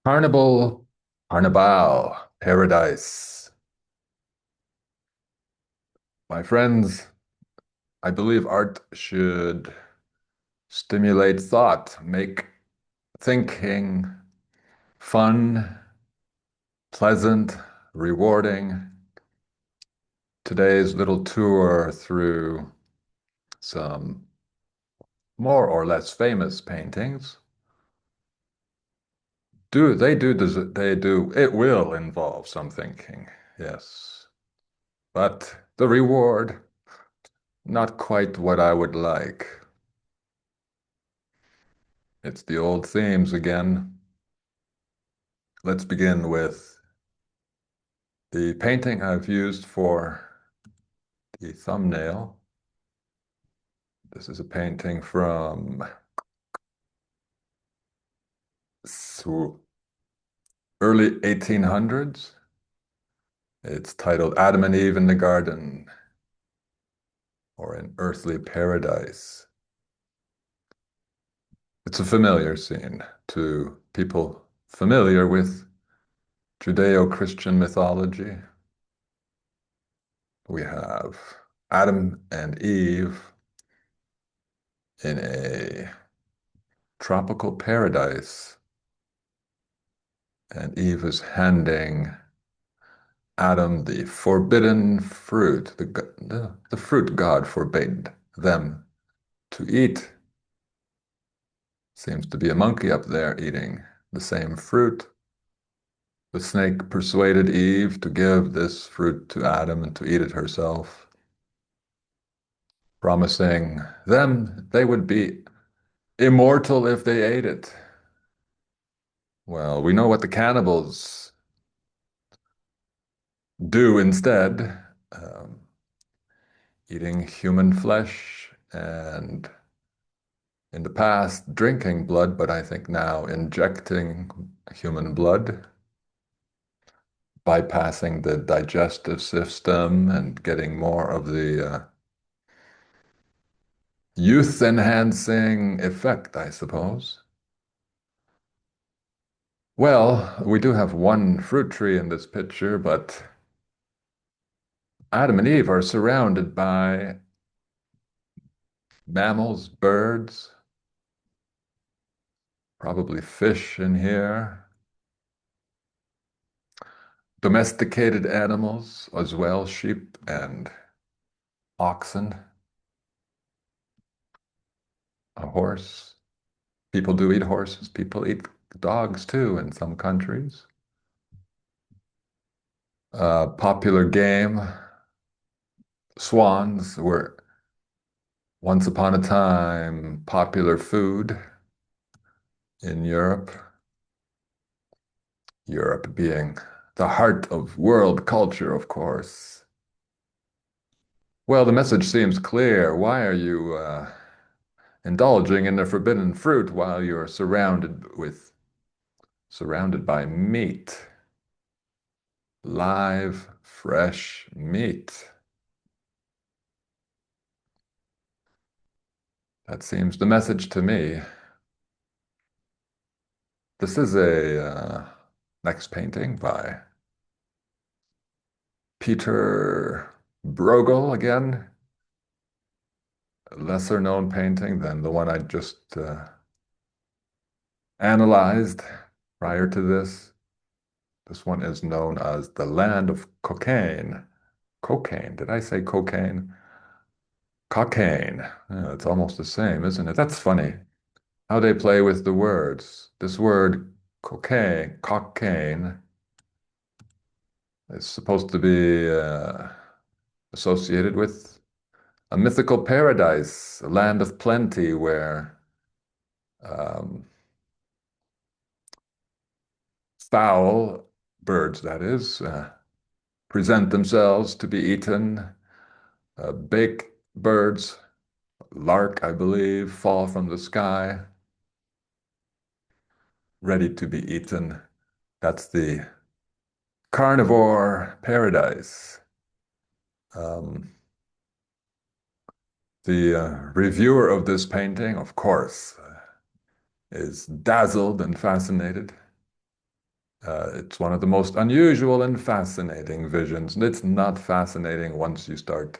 Carnival, Carnibaal Paradise. My friends, I believe art should stimulate thought, make thinking fun, pleasant, rewarding. Today's little tour through some more or less famous paintings. It will involve some thinking, yes. But the reward, not quite what I would like. It's the old themes again. Let's begin with the painting I've used for the thumbnail. This is a painting from early 1800s. It's titled Adam and Eve in the Garden, or An Earthly Paradise. It's a familiar scene to people familiar with Judeo-Christian mythology. We have Adam and Eve in a tropical paradise, and Eve is handing Adam the forbidden fruit, the fruit God forbade them to eat. Seems to be a monkey up there eating the same fruit. The snake persuaded Eve to give this fruit to Adam and to eat it herself, promising them they would be immortal if they ate it. Well, we know what the cannibals do instead, eating human flesh and in the past drinking blood, but I think now injecting human blood, bypassing the digestive system and getting more of the youth-enhancing effect, I suppose. Well, we do have one fruit tree in this picture, but Adam and Eve are surrounded by mammals, birds, probably fish in here, domesticated animals as well, sheep and oxen, a horse. People do eat horses. People eat dogs too in some countries. Popular game. Swans were once upon a time popular food in Europe. Europe being the heart of world culture, of course. Well, the message seems clear. Why are you indulging in the forbidden fruit while you're surrounded by meat? Live, fresh meat. That seems the message to me. This is a next painting by Peter Bruegel again. A lesser known painting than the one I just analyzed prior to this. This one is known as the Land of Cocaine. Cocaine, did I say cocaine? Cocaine. Yeah, it's almost the same, isn't it? That's funny how they play with the words. This word cocaine, is supposed to be associated with a mythical paradise, a land of plenty where um, fowl, birds that is, present themselves to be eaten. Big birds, lark, I believe, fall from the sky, ready to be eaten. That's the carnivore paradise. Um, the reviewer of this painting, of course, is dazzled and fascinated. It's one of the most unusual and fascinating visions. And it's not fascinating once you start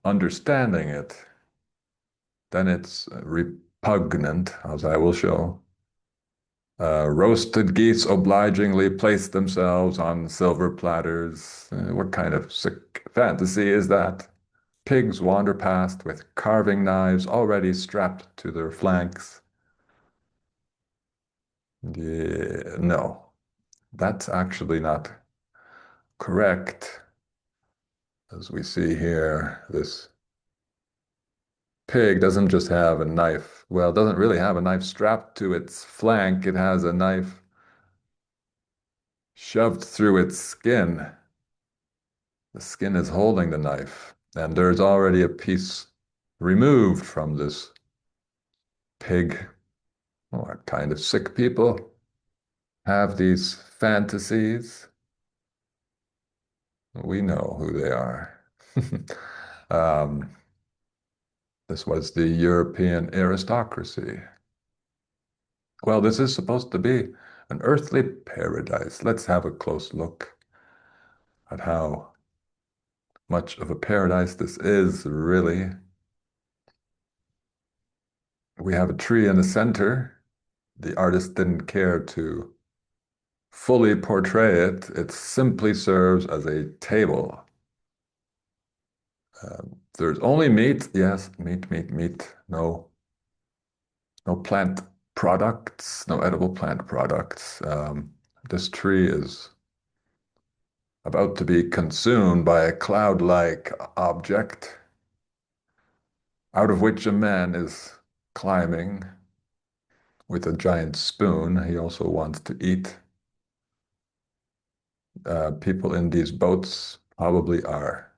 understanding it. Then it's repugnant, as I will show. Roasted geese obligingly place themselves on silver platters. What kind of sick fantasy is that? Pigs wander past with carving knives already strapped to their flanks. Yeah, no, that's actually not correct. As we see here, this pig doesn't just have a knife. Well, it doesn't really have a knife strapped to its flank. It has a knife shoved through its skin. The skin is holding the knife, and there's already a piece removed from this pig. Oh, what kind of sick people have these fantasies? We know who they are. um, this was the European aristocracy. Well, this is supposed to be an earthly paradise. Let's have a close look at how much of a paradise this is, really. We have a tree in the center. The artist didn't care to fully portray it. It simply serves as a table. There's only meat. Yes, meat, meat, meat. No plant products, no edible plant products. This tree is about to be consumed by a cloud-like object out of which a man is climbing with a giant spoon. He also wants to eat. People in these boats probably are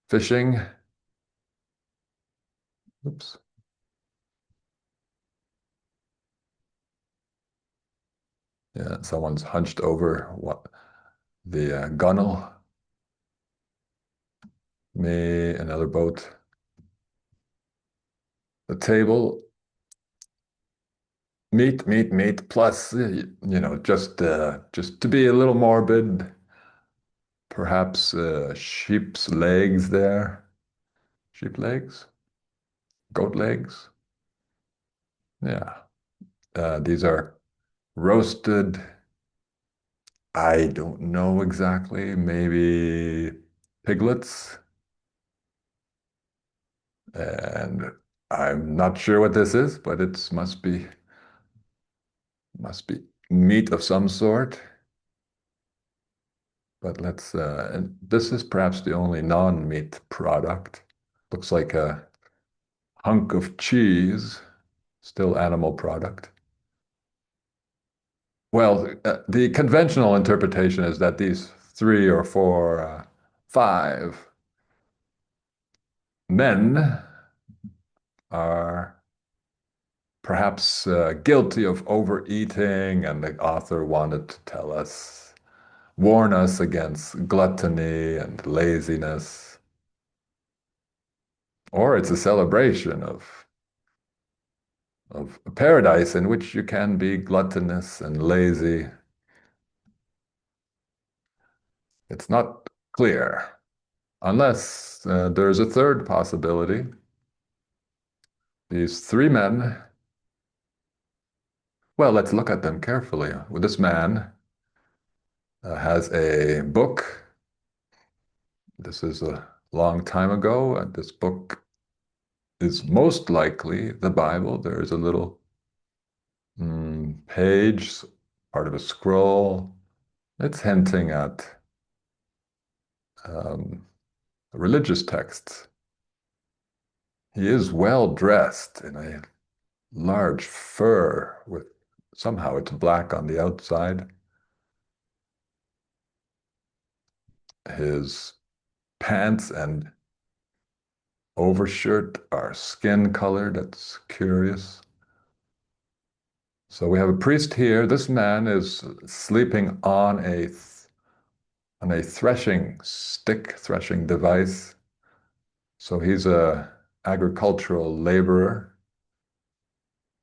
fishing. Oops. Yeah, someone's hunched over what the gunwale. Me, another boat. The table. Meat, meat, meat. Plus, just to be a little morbid, perhaps sheep's legs there. Sheep legs, goat legs. Yeah, these are roasted. I don't know exactly. Maybe piglets. And I'm not sure what this is, but it must be meat of some sort. But and this is perhaps the only non-meat product. Looks like a hunk of cheese, still animal product. Well, the conventional interpretation is that these three or four, five men are perhaps guilty of overeating, and the author wanted to warn us against gluttony and laziness. Or it's a celebration of a paradise in which you can be gluttonous and lazy. It's not clear, unless there's a third possibility. These three men, well, let's look at them carefully. Well, this man has a book. This is a long time ago, and this book is most likely the Bible. There is a little page, part of a scroll. It's hinting at religious texts. He is well dressed in a large fur with somehow it's black on the outside. His pants and overshirt are skin colored. That's curious. So we have a priest here. This man is sleeping on a threshing stick, threshing device. So he's a agricultural laborer.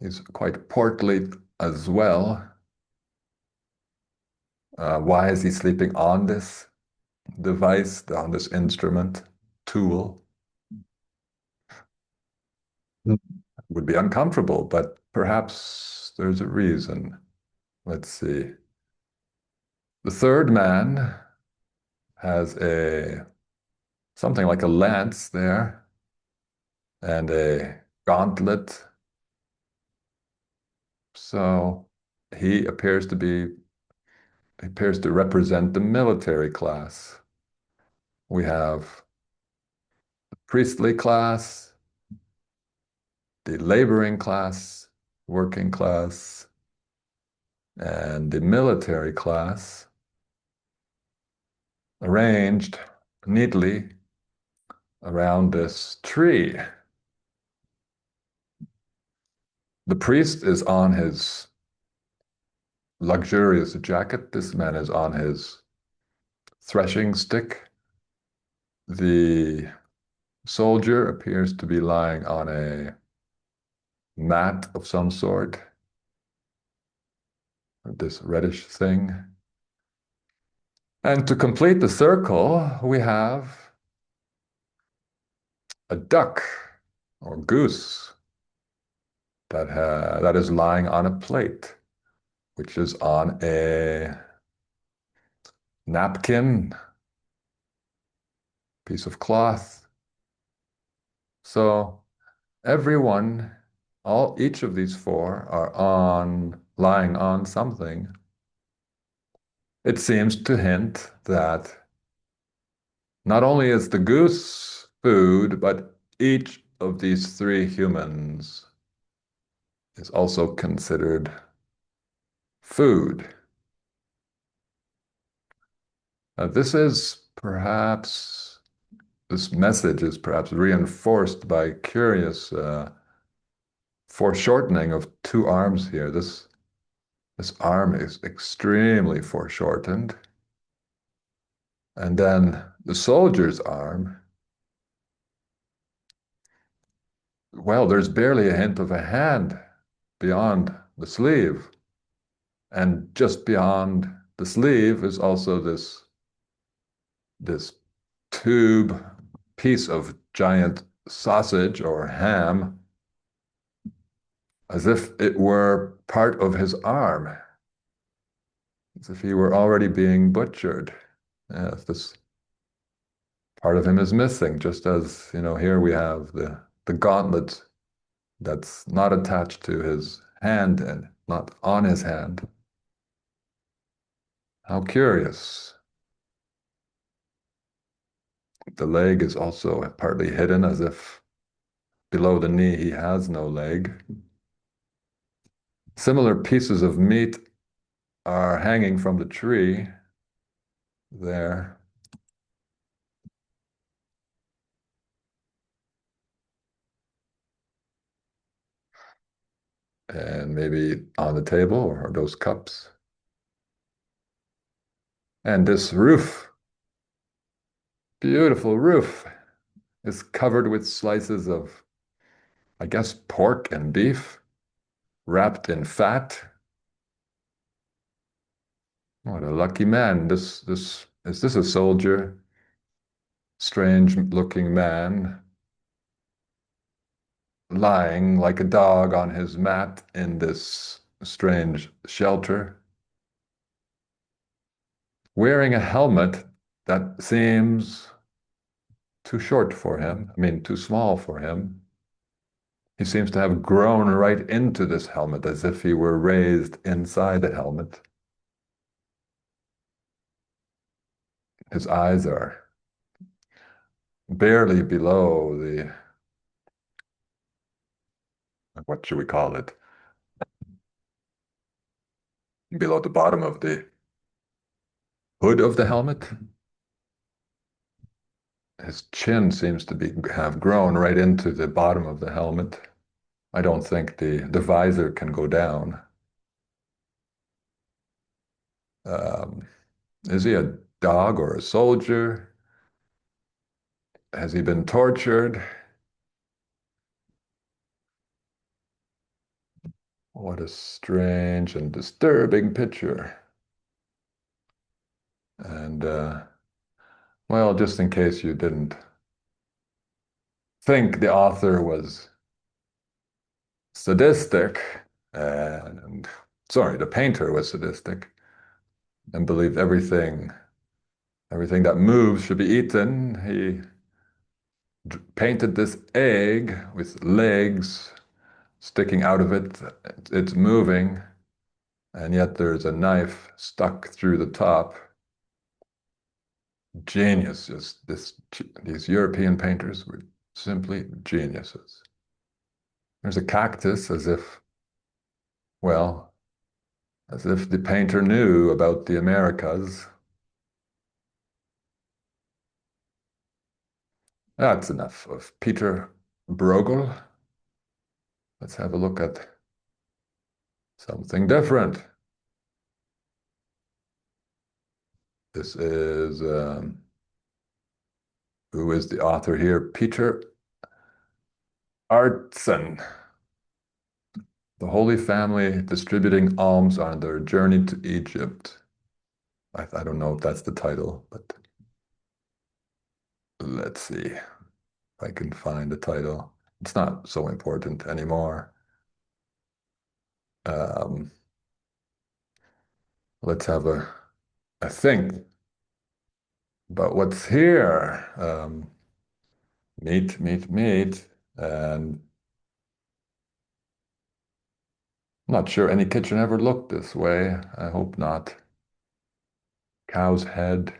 He's quite portly as well. Why is he sleeping on this device, on this instrument, tool? Would be uncomfortable, but perhaps there's a reason. Let's see. The third man has a something like a lance there and a gauntlet. So he appears to represent the military class. We have the priestly class, the laboring class, working class, and the military class arranged neatly around this tree. The priest is on his luxurious jacket. This man is on his threshing stick. The soldier appears to be lying on a mat of some sort, this reddish thing. And to complete the circle, we have a duck or goose that is lying on a plate, which is on a napkin, piece of cloth. So everyone, each of these four are lying on something. It seems to hint that not only is the goose food, but each of these three humans is also considered food. This is perhaps, this message is perhaps reinforced by curious foreshortening of two arms here. This arm is extremely foreshortened. And then the soldier's arm, well, there's barely a hint of a hand beyond the sleeve. And just beyond the sleeve is also this tube piece of giant sausage or ham, as if it were part of his arm, as if he were already being butchered. Yes, this part of him is missing, just as, here we have the gauntlet that's not attached to his hand and not on his hand. How curious. The leg is also partly hidden, as if below the knee he has no leg. Similar pieces of meat are hanging from the tree there. And maybe on the table or those cups. And this roof, beautiful roof, is covered with slices of, I guess, pork and beef wrapped in fat. What a lucky man. Is this a soldier? Strange looking man lying like a dog on his mat in this strange shelter, wearing a helmet that seems too short for him. I mean, too small for him. He seems to have grown right into this helmet as if he were raised inside the helmet. His eyes are barely below what should we call it? Below the bottom of the hood of the helmet. His chin seems to have grown right into the bottom of the helmet. I don't think the visor can go down. Um, is he a dog or a soldier? Has he been tortured? What a strange and disturbing picture. And well, just in case you didn't think the author was sadistic, and sorry, the painter was sadistic and believed everything that moves should be eaten, he painted this egg with legs sticking out of it. It's moving, and yet there's a knife stuck through the top. Genius. Just these European painters were simply geniuses. There's a cactus well, as if the painter knew about the Americas. That's enough of Peter Bruegel. Let's have a look at something different. This is, who is the author here? Peter Artson. The Holy Family distributing alms on their journey to Egypt. I don't know if that's the title, but let's see if I can find the title. It's not so important anymore. Um, let's have a think about what's here. Meat, meat, meat. And I'm not sure any kitchen ever looked this way. I hope not. Cow's head.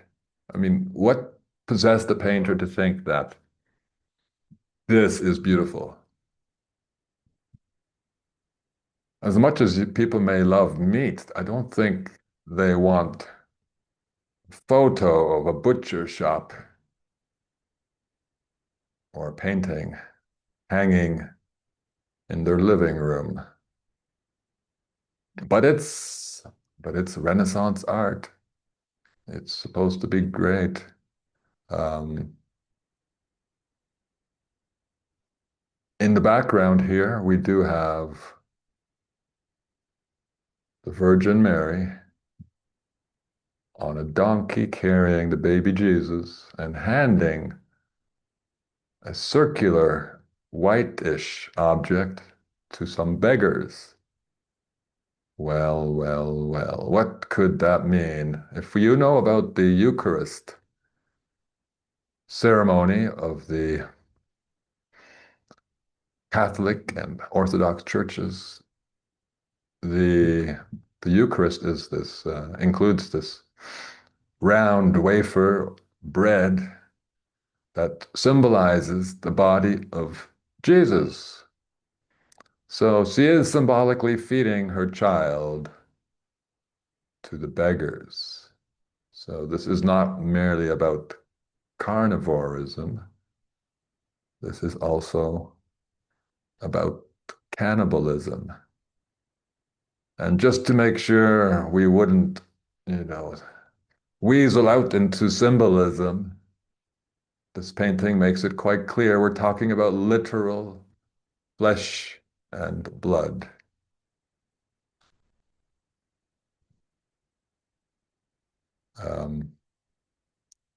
I mean, what possessed the painter to think that this is beautiful? As much as people may love meat, I don't think they want a photo of a butcher shop or a painting hanging in their living room. But it's but it's Renaissance art. It's supposed to be great. Um, in the background here, we do have the Virgin Mary on a donkey carrying the baby Jesus and handing a circular whitish object to some beggars. Well, well, well, what could that mean? If you know about the Eucharist ceremony of the Catholic and Orthodox churches, the the Eucharist is this includes this round wafer bread that symbolizes the body of Jesus. So she is symbolically feeding her child to the beggars. So this is not merely about carnivorism. This is also about cannibalism. And just to make sure we wouldn't, you know, weasel out into symbolism, this painting makes it quite clear we're talking about literal flesh and blood. Um,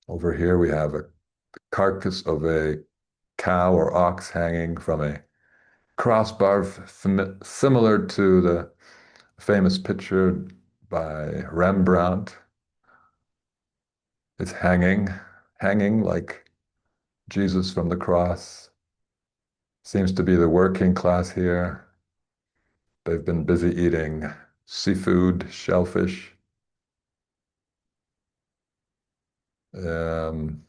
over here we have a carcass of a cow or ox hanging from a crossbar similar to the famous picture by Rembrandt. It's hanging like Jesus from the cross. Seems to be the working class here. They've been busy eating seafood, shellfish. Um,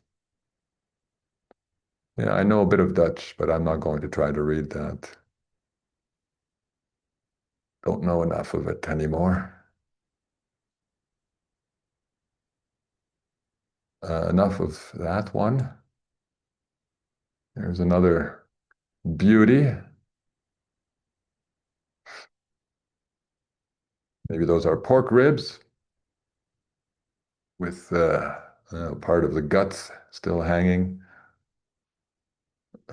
yeah, I know a bit of Dutch, but I'm not going to try to read that. Don't know enough of it anymore. Enough of that one. Here's another beauty. Maybe those are pork ribs with part of the guts still hanging.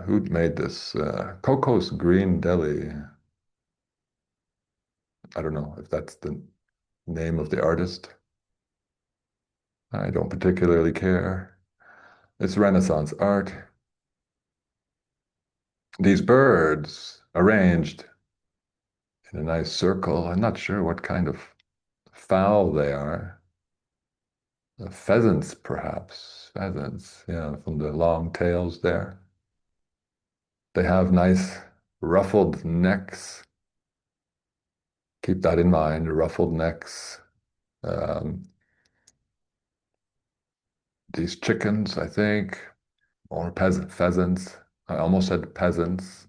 Who made this? Coco's Green Deli. I don't know if that's the name of the artist. I don't particularly care. It's Renaissance art. These birds arranged in a nice circle. I'm not sure what kind of fowl they are. Pheasants, perhaps. Pheasants, yeah, from the long tails there. They have nice ruffled necks. Keep that in mind, ruffled necks. Um, these chickens, I think, or pheasants. I almost said peasants.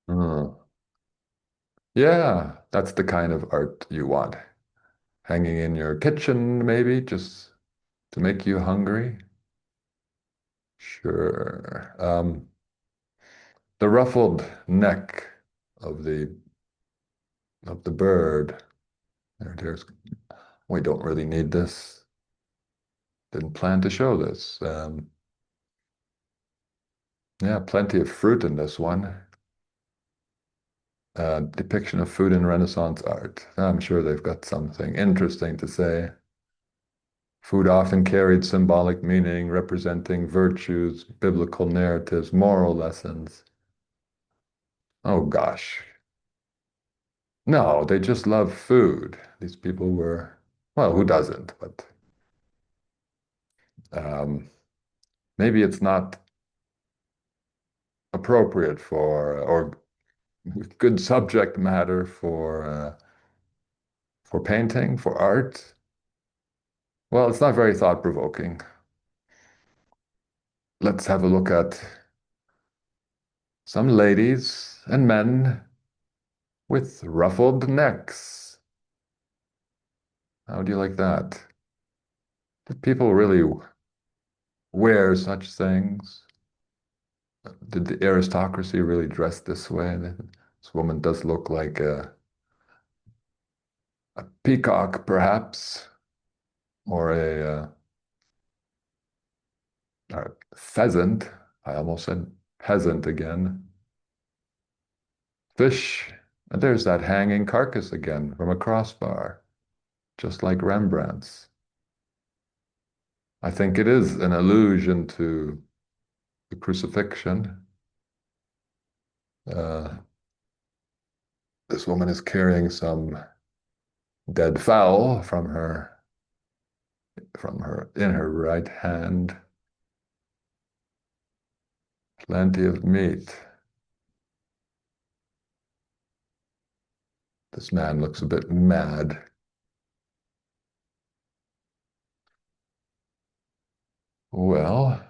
Hmm. Yeah, that's the kind of art you want. Hanging in your kitchen, maybe, just to make you hungry. Sure. The ruffled neck of the bird. There's we don't really need this. Didn't plan to show this. Yeah, plenty of fruit in this one. Depiction of food in Renaissance art. I'm sure they've got something interesting to say. Food often carried symbolic meaning, representing virtues, biblical narratives, moral lessons. Oh gosh. No, they just love food. These people were, well, who doesn't? But um, maybe it's not appropriate for or good subject matter for painting, for art. Well, it's not very thought-provoking. Let's have a look at some ladies and men with ruffled necks. How do you like that? Did people really wear such things? Did the aristocracy really dress this way? This woman does look like a peacock, perhaps, or a pheasant. I almost said peasant again. Fish. And there's that hanging carcass again from a crossbar, just like Rembrandt's. I think it is an allusion to the crucifixion. Uh, this woman is carrying some dead fowl from her in her right hand. Plenty of meat. This man looks a bit mad. Well,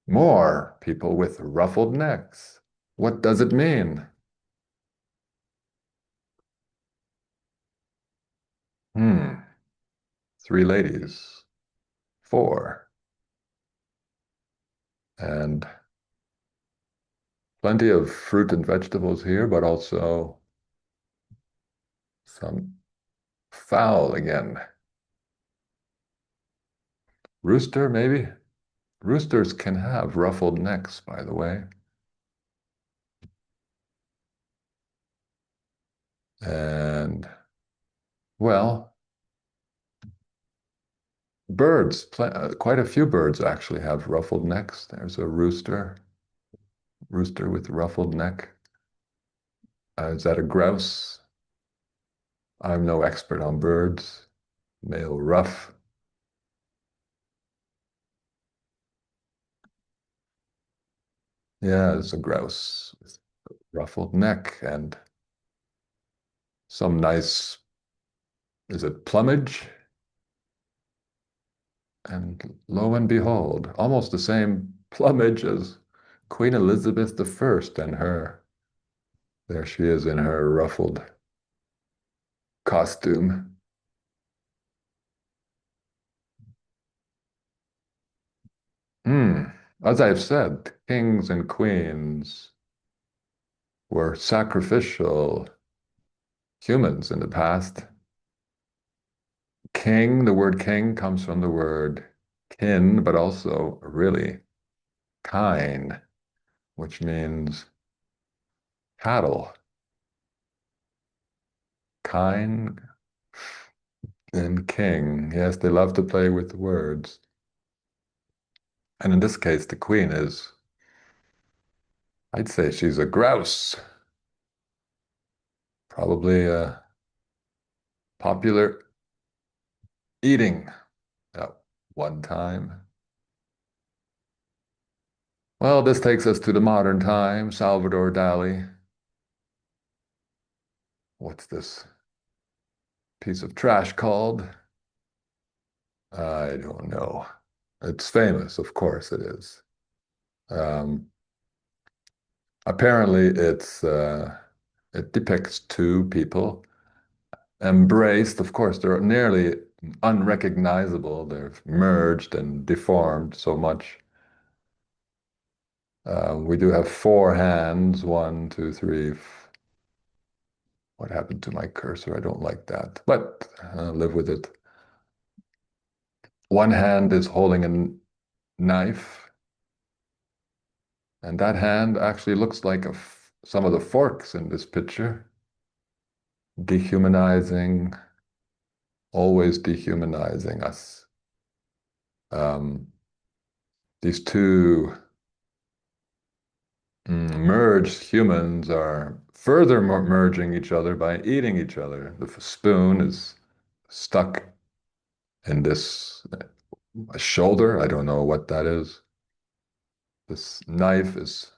more people with ruffled necks. What does it mean? Hmm, three ladies, four, and plenty of fruit and vegetables here, but also some fowl again. Rooster, maybe? Roosters can have ruffled necks, by the way. And, well, birds, quite a few birds actually have ruffled necks. There's a rooster with ruffled neck. Is that a grouse? I'm no expert on birds. Male ruff. Yeah, it's a grouse with ruffled neck and some nice, is it plumage? And lo and behold, almost the same plumage as Queen Elizabeth I and her. There she is in her ruffled costume. Hmm. As I've said, kings and queens were sacrificial humans in the past. King, the word king comes from the word kin, but also really kine, which means cattle. Kine, And king. Yes, they love to play with words. And in this case, the queen is, I'd say she's a grouse. Probably popular eating at one time. Well, this takes us to the modern time. Salvador Dali. What's this piece of trash called? I don't know. It's famous, of course it is. Um, apparently, it depicts two people embraced. Of course, they're nearly unrecognizable. They're merged and deformed so much. We do have four hands. One, two, three. What happened to my cursor? I don't like that, but live with it. One hand is holding a knife, and that hand actually looks like some of the forks in this picture. Dehumanizing, always dehumanizing us. Um, these two merged humans are further merging each other by eating each other. The spoon is stuck in this shoulder. I don't know what that is. This knife is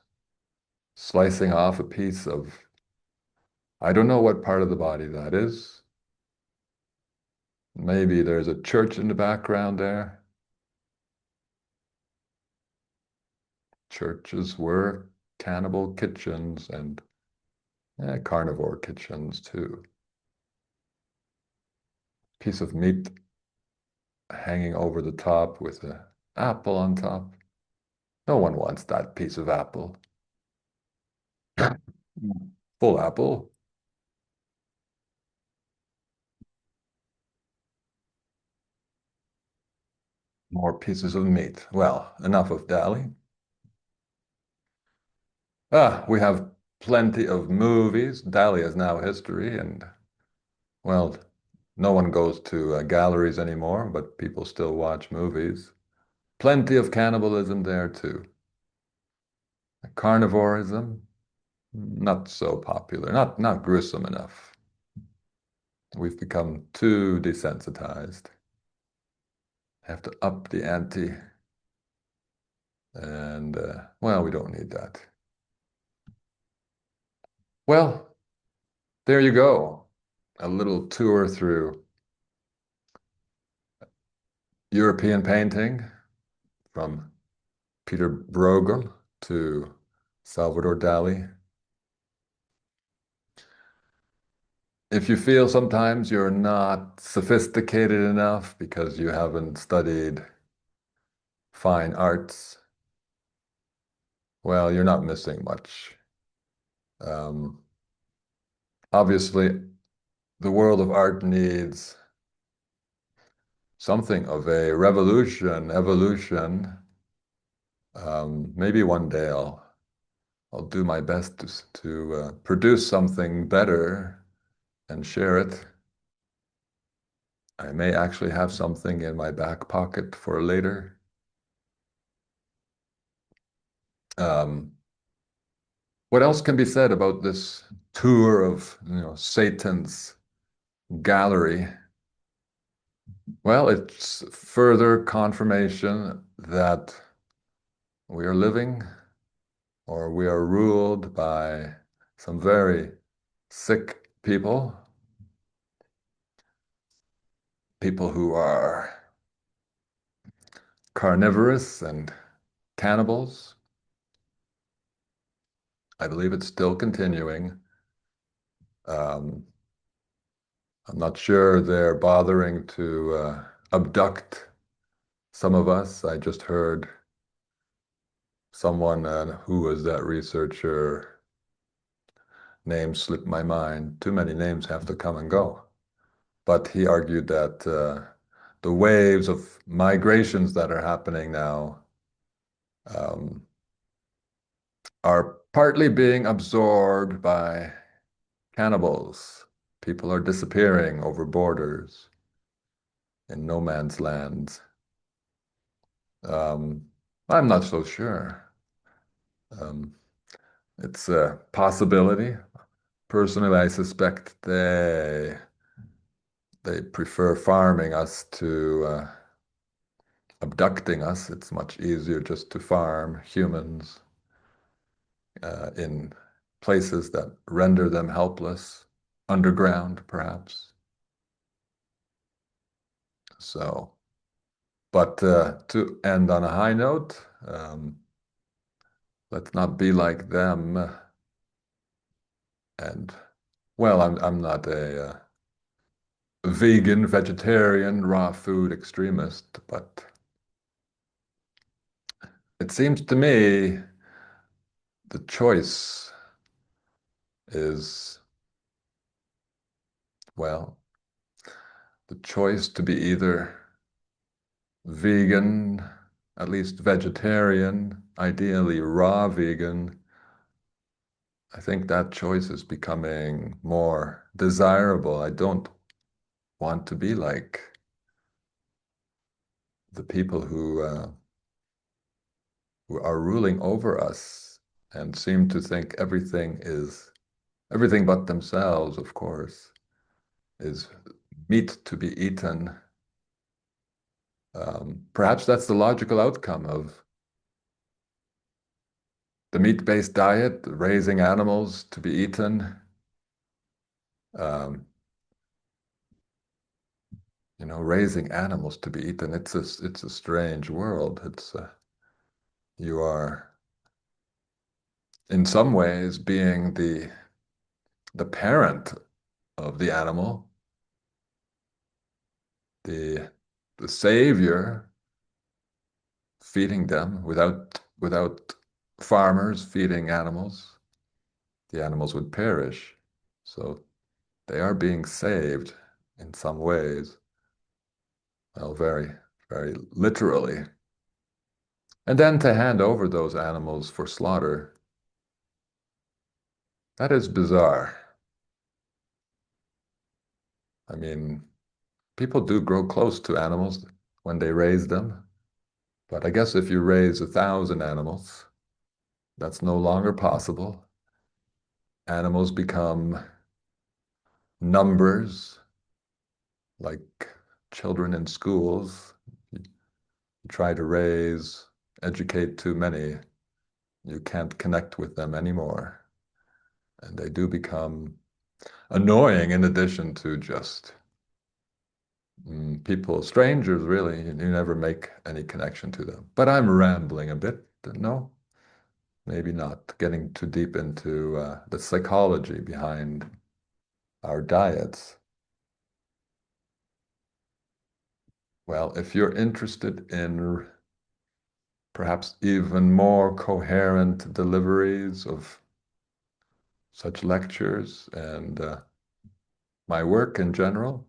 slicing off a piece of, I don't know what part of the body that is. Maybe there's a church in the background there. Churches were cannibal kitchens and carnivore kitchens too. Piece of meat hanging over the top with an apple on top. No one wants that piece of apple. Full apple. More pieces of meat. Well, enough of Dali. We have plenty of movies. Dali is now history, and well, no one goes to galleries anymore, but people still watch movies. Plenty of cannibalism there too. Carnivorism, not so popular, not gruesome enough. We've become too desensitized. Have to up the ante, and well, we don't need that. Well, there you go. A little tour through European painting from Peter Bruegel to Salvador Dali. If you feel sometimes you're not sophisticated enough because you haven't studied fine arts, well, you're not missing much. Um, obviously, the world of art needs something of a revolution, evolution. Maybe one day I'll do my best to produce something better and share it. I may actually have something in my back pocket for later. Um, what else can be said about this tour of, Satan's gallery? Well, it's further confirmation that we are living or we are ruled by some very sick people, people who are carnivorous and cannibals. I believe it's still continuing. Um, I'm not sure they're bothering to abduct some of us. I just heard someone, who was that researcher? Name slipped my mind. Too many names have to come and go. But he argued that the waves of migrations that are happening now um, are partly being absorbed by cannibals. People are disappearing over borders. in no man's lands. I'm not so sure. Um, it's a possibility. Personally, I suspect they prefer farming us to abducting us. It's much easier just to farm humans in places that render them helpless, underground, perhaps. So, but to end on a high note, let's not be like them. And well, I'm not a vegan, vegetarian, raw food extremist, but it seems to me the choice is, well, the choice to be either vegan, at least vegetarian, ideally raw vegan. I think that choice is becoming more desirable. I don't want to be like the people who are ruling over us and seem to think everything but themselves, of course, is meat to be eaten. Perhaps that's the logical outcome of the meat-based diet, raising animals to be eaten. Um, raising animals to be eaten. It's a strange world. You are in some ways being the parent of the animal, the the savior, feeding them without farmers feeding animals, the animals would perish. So they are being saved in some ways. Well, very, very literally. And then to hand over those animals for slaughter, that is bizarre. I mean, people do grow close to animals when they raise them, but I guess if you raise 1,000 animals, that's no longer possible. Animals become numbers, like children in schools. You try to educate too many, you can't connect with them anymore. And they do become annoying in addition to just people, strangers, really. You never make any connection to them. But I'm rambling a bit. No, maybe not getting too deep into the psychology behind our diets. Well, if you're interested in perhaps even more coherent deliveries of such lectures and my work in general,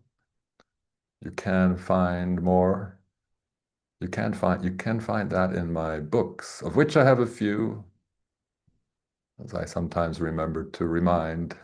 you can find more. You can find that in my books, of which I have a few, as I sometimes remember to remind